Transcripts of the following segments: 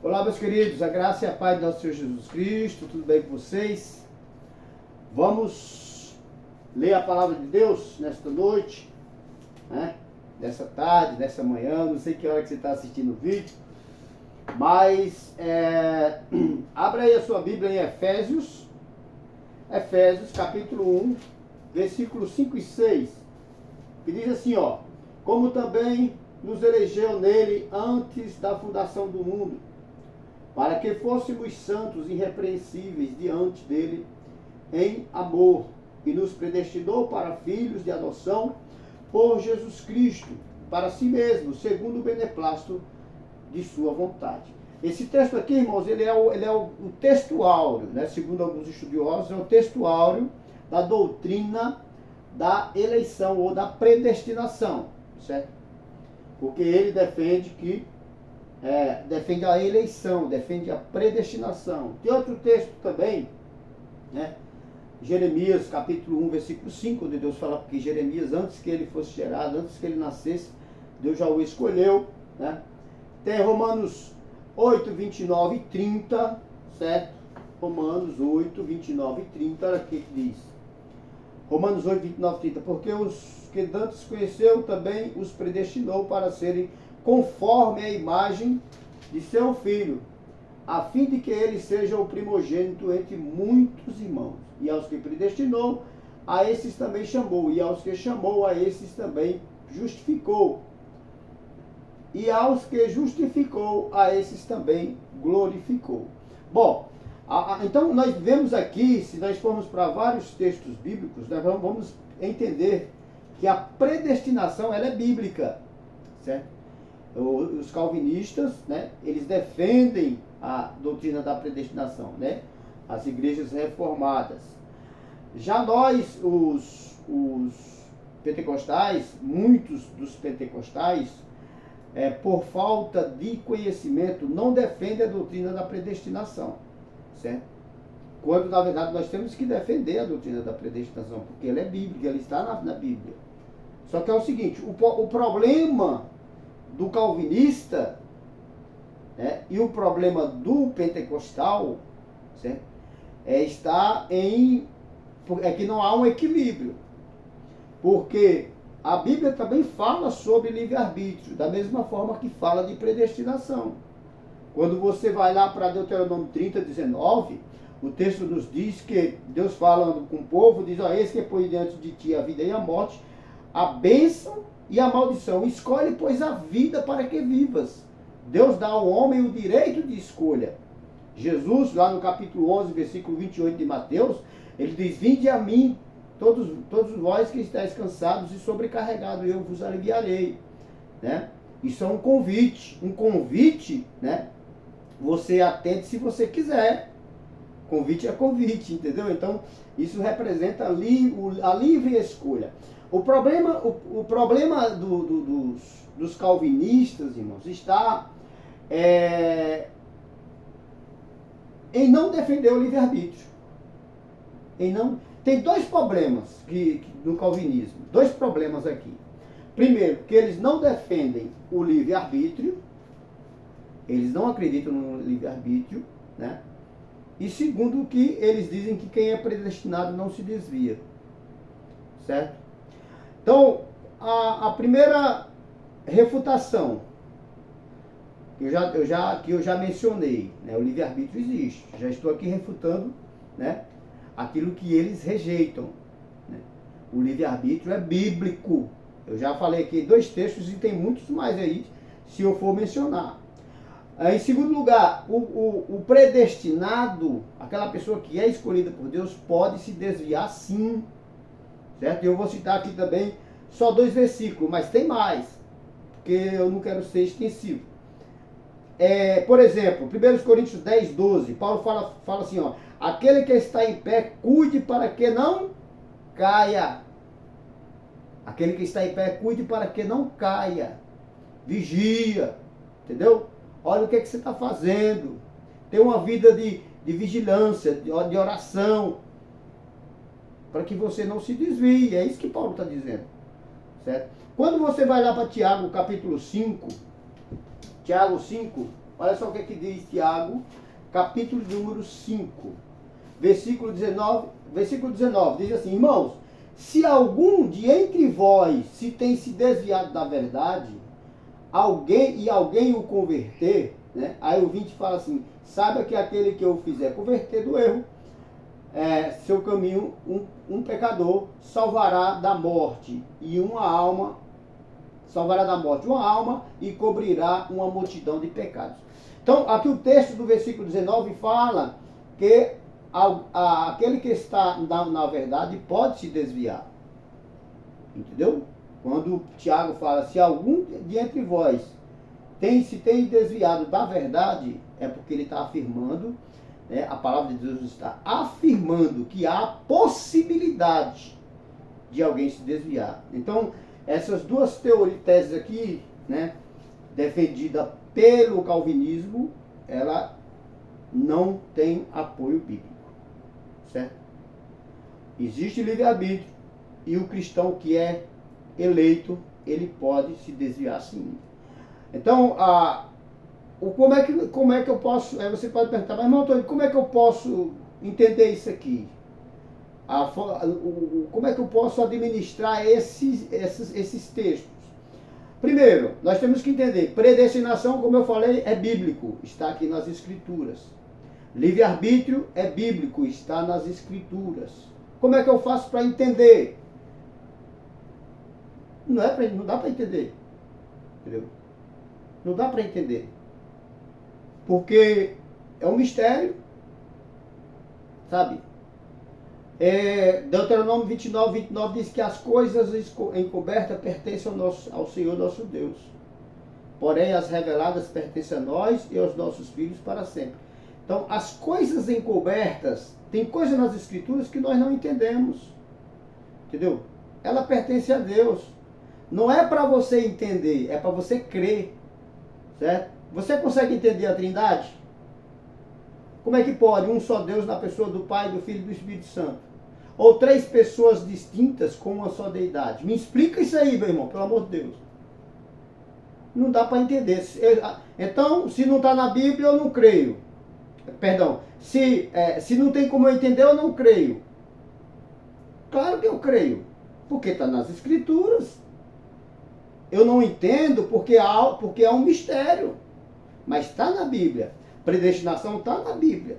Olá, meus queridos, a graça e a paz do nosso Senhor Jesus Cristo, tudo bem com vocês? Vamos ler a palavra de Deus nesta noite, né? Nessa tarde, nessa manhã, não sei que hora que você está assistindo o vídeo, mas abra aí a sua Bíblia em Efésios capítulo 1, versículos 5 e 6, que diz assim, ó: como também nos elegeu nele antes da fundação do mundo, para que fôssemos santos e irrepreensíveis diante dele em amor, e nos predestinou para filhos de adoção por Jesus Cristo, para si mesmo, segundo o beneplácito de sua vontade. Esse texto aqui, irmãos, ele é o texto áureo, né? Segundo alguns estudiosos, é o texto áureo da doutrina da eleição ou da predestinação, certo? Porque ele defende a eleição, defende a predestinação. Tem outro texto também, né? Jeremias capítulo 1, versículo 5, onde Deus fala que Jeremias, antes que ele fosse gerado, antes que ele nascesse, Deus já o escolheu, né? Tem Romanos 8, 29 e 30, certo? Romanos 8, 29 e 30, olha o que diz. Romanos 8, 29 e 30, porque os que antes conheceu também os predestinou para serem conforme a imagem de seu filho, a fim de que ele seja o primogênito entre muitos irmãos. E aos que predestinou, a esses também chamou, e aos que chamou, a esses também justificou. E aos que justificou, a esses também glorificou. Bom, então nós vemos aqui, se nós formos para vários textos bíblicos, nós vamos entender que a predestinação ela é bíblica, certo? Os calvinistas, né, eles defendem a doutrina da predestinação, né? As igrejas reformadas. Já nós, os pentecostais, muitos dos pentecostais, por falta de conhecimento, não defendem a doutrina da predestinação, certo? Quando, na verdade, nós temos que defender a doutrina da predestinação, porque ela é bíblica, ela está na Bíblia. Só que é o seguinte, o problema do calvinista, né, e o problema do pentecostal, certo? É que não há um equilíbrio. Porque a Bíblia também fala sobre livre-arbítrio, da mesma forma que fala de predestinação. Quando você vai lá para Deuteronômio 30, 19, o texto nos diz que Deus falando com o povo, diz, ó, esse que põe diante de ti a vida e a morte, a bênção e a maldição. Escolhe, pois, a vida para que vivas. Deus dá ao homem o direito de escolha. Jesus, lá no capítulo 11, versículo 28 de Mateus, ele diz, vinde a mim, todos vós que estáis cansados e sobrecarregados, eu vos aliviarei. Né? Isso é um convite, né? Você atende se você quiser. Convite é convite, entendeu? Então, isso representa a livre escolha. O problema dos calvinistas, irmãos, está em não defender o livre-arbítrio. Tem dois problemas no calvinismo. Dois problemas aqui. Primeiro, que eles não defendem o livre-arbítrio. Eles não acreditam no livre-arbítrio, né? E segundo, que eles dizem que quem é predestinado não se desvia. Certo? Então, a primeira refutação que eu já mencionei, né? O livre-arbítrio existe. Já estou aqui refutando, né, aquilo que eles rejeitam. Né? O livre-arbítrio é bíblico. Eu já falei aqui 2 textos e tem muitos mais aí, se eu for mencionar. Em segundo lugar, o predestinado, aquela pessoa que é escolhida por Deus, pode se desviar sim. Certo? Eu vou citar aqui também só 2 versículos, mas tem mais, porque eu não quero ser extensivo. Por exemplo, 1 Coríntios 10, 12, Paulo fala assim, ó, aquele que está em pé, cuide para que não caia. Aquele que está em pé, cuide para que não caia. Vigia, entendeu? Olha o que você está fazendo. Tem uma vida de vigilância, de oração, para que você não se desvie. É isso que Paulo está dizendo. Certo? Quando você vai lá para Tiago, capítulo 5, Tiago 5, Olha só o que, é que diz Tiago, capítulo número 5, versículo 19, diz assim: irmãos, se algum de entre vós se tem se desviado da verdade, alguém o converter, né? Aí o 20 fala assim: saiba que aquele que o fizer converter do erro, seu caminho, um pecador salvará da morte uma alma e cobrirá uma multidão de pecados. Então, aqui o texto do versículo 19 fala que aquele que está na verdade pode se desviar. Entendeu? Quando Tiago fala, se algum de entre vós se tem desviado da verdade, é porque ele está afirmando, a palavra de Deus está afirmando que há possibilidade de alguém se desviar. Então, essas duas teses aqui, né, defendida pelo calvinismo, ela não tem apoio bíblico, certo? Existe livre-arbítrio e o cristão que é eleito, ele pode se desviar sim. Então, como é que eu posso, você pode perguntar, mas irmão Antônio, como é que eu posso entender isso aqui? Como é que eu posso administrar esses textos? Primeiro, nós temos que entender, predestinação, como eu falei, é bíblico, está aqui nas Escrituras. Livre-arbítrio é bíblico, está nas Escrituras. Como é que eu faço para entender? Não dá para entender. Entendeu? Não dá para entender. Porque é um mistério, sabe? Deuteronômio 29 diz que as coisas encobertas pertencem ao Senhor nosso Deus. Porém, as reveladas pertencem a nós e aos nossos filhos para sempre. Então, as coisas encobertas, tem coisas nas Escrituras que nós não entendemos. Entendeu? Ela pertence a Deus. Não é para você entender, é para você crer. Certo? Você consegue entender a Trindade? Como é que pode um só Deus na pessoa do Pai, do Filho e do Espírito Santo? Ou três pessoas distintas com uma só deidade? Me explica isso aí, meu irmão, pelo amor de Deus. Não dá para entender. Então, se não está na Bíblia, eu não creio. Perdão, se não tem como eu entender, eu não creio. Claro que eu creio, porque está nas Escrituras. Eu não entendo porque é um mistério, mas está na Bíblia. Predestinação está na Bíblia.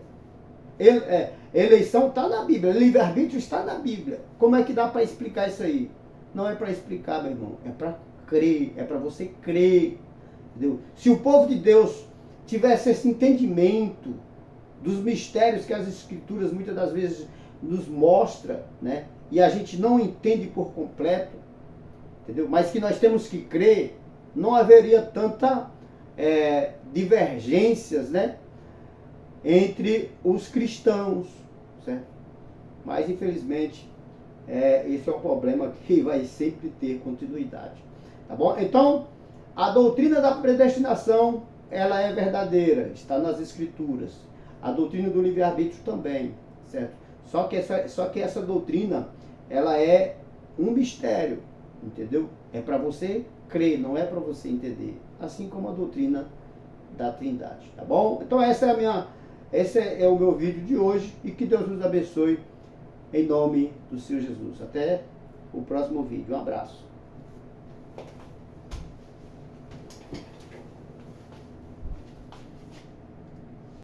Eleição está na Bíblia. Livre-arbítrio está na Bíblia. Como é que dá para explicar isso aí? Não é para explicar, meu irmão. É para crer. É para você crer. Entendeu? Se o povo de Deus tivesse esse entendimento dos mistérios que as Escrituras muitas das vezes nos mostram, né? E a gente não entende por completo, entendeu? Mas que nós temos que crer, não haveria tanta divergências, né, entre os cristãos, certo? Mas infelizmente esse é um problema que vai sempre ter continuidade, tá bom? Então, a doutrina da predestinação, ela é verdadeira, está nas Escrituras. A doutrina do livre-arbítrio também, certo? Só que essa doutrina, ela é um mistério, entendeu? É para você crer, não é para você entender. Assim como a doutrina da Trindade, tá bom? Então esse é o meu vídeo de hoje e que Deus nos abençoe em nome do Senhor Jesus. Até o próximo vídeo. Um abraço.